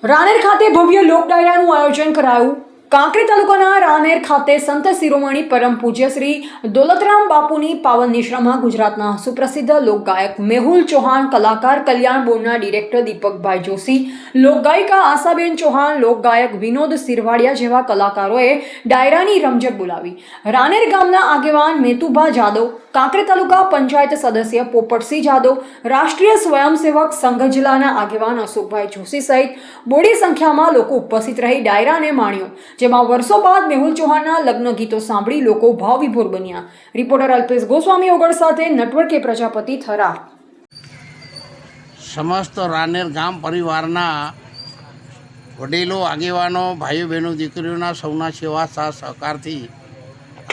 રાનેર ખાતે ભવ્ય લોક ડાયરાનું આયોજન કરાયું। કાંકરેજ તાલુકાના રાનેર ખાતે સંત શિરોમણી પરમ પૂજ્ય શ્રી દોલતરામ બાપુની પાવન નિશ્રામાં ગુજરાતના સુપ્રસિદ્ધ લોકગાયક મેહુલ ચૌહાણ, કલાકાર કલ્યાણ બોર્ડના ડિરેક્ટર દીપકભાઈ જોશી, લોકગાયિકા આશાબેન ચૌહાણ, લોકગાયક વિનોદ સિરવાડિયા જેવા કલાકારોએ ડાયરાની રમઝટ બોલાવી। રાનેર ગામના આગેવાન મેતુભા જાદવ, કાંકરેજ તાલુકા પંચાયત સદસ્ય પોપટસિંહ જાદવ, રાષ્ટ્રીય સ્વયંસેવક સંઘ જિલ્લાના આગેવાન અશોકભાઈ જોશી સહિત બોડી સંખ્યામાં લોકો ઉપસ્થિત રહી ડાયરાને માણ્યો, જેમાં વર્ષો બાદ મેહુલ ચૌહાણના લગ્ન ગીતો સાંભળી લોકો ભાવવિભોર બન્યા। રિપોર્ટર અલ્પેશ ગોસ્વામી ઓગળ સાથે નટવર કે પ્રજાપતિ થરા। સમસ્ત રાનેર ગામ પરિવારના વડીલો, આગેવાનો, ભાઈઓ બહેનો, દીકરીઓના સૌના સેવા સાથ સહકારથી,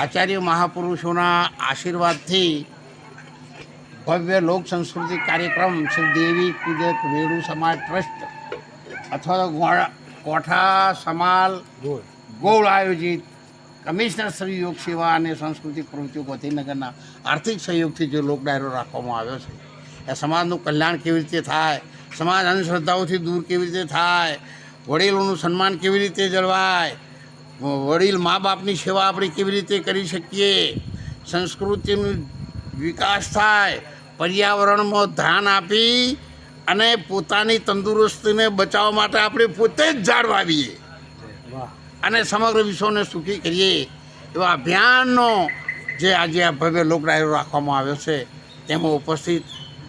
આચાર્ય મહાપુરુષોના આશીર્વાદથી ભવ્ય લોક સંસ્કૃતિ કાર્યક્રમ શ્રી દેવી પૂજક વેણુ સમાજ ટ્રસ્ટ અથવા કોઠા સમાલ ગોળ આયોજિત કમિશનર શ્રી યોગ સેવા અને સાંસ્કૃતિક પ્રવૃત્તિઓ ગાંધીનગરના આર્થિક સહયોગથી જે લોક ડાયરો રાખવામાં આવ્યો છે, એ સમાજનું કલ્યાણ કેવી રીતે થાય, સમાજ અંધશ્રદ્ધાઓથી દૂર કેવી રીતે થાય, વડીલોનું સન્માન કેવી રીતે જળવાય, વડીલ મા બાપની સેવા આપણે કેવી રીતે કરી શકીએ, સંસ્કૃતિનો વિકાસ થાય, પર્યાવરણમાં ધ્યાન આપી અને પોતાની તંદુરસ્તીને બચાવવા માટે આપણે પોતે જ ઝાડ વાવીએ અને સમગ્ર વિશ્વને સુખી કરીએ, એવા અભિયાનનો જે આજે આ ભવ્ય લોક ડાયરો રાખવામાં આવ્યો છે, તેમાં ઉપસ્થિત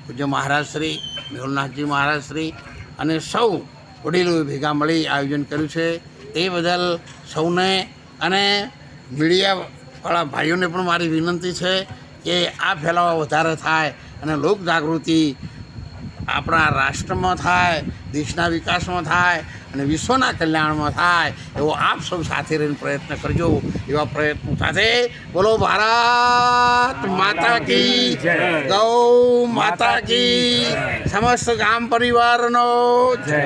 પૂજ્ય મહારાજશ્રી મેહુલનાથજી મહારાજશ્રી અને સૌ વડીલોએ ભેગા મળી આયોજન કર્યું છે। તે બદલ સૌને અને મીડિયાવાળા ભાઈઓને પણ મારી વિનંતી છે કે આ ફેલાવો વધારે થાય અને લોક જાગૃતિ આપણા રાષ્ટ્રમાં થાય, દેશના વિકાસમાં થાય અને વિશ્વના કલ્યાણમાં થાય, એવો આપ સૌ સાથે રહીને પ્રયત્ન કરજો। એવા પ્રયત્નો સાથે બોલો ભારત માતા કી જય, ગૌ માતા કી, સમસ્ત ગામ પરિવારનો જય।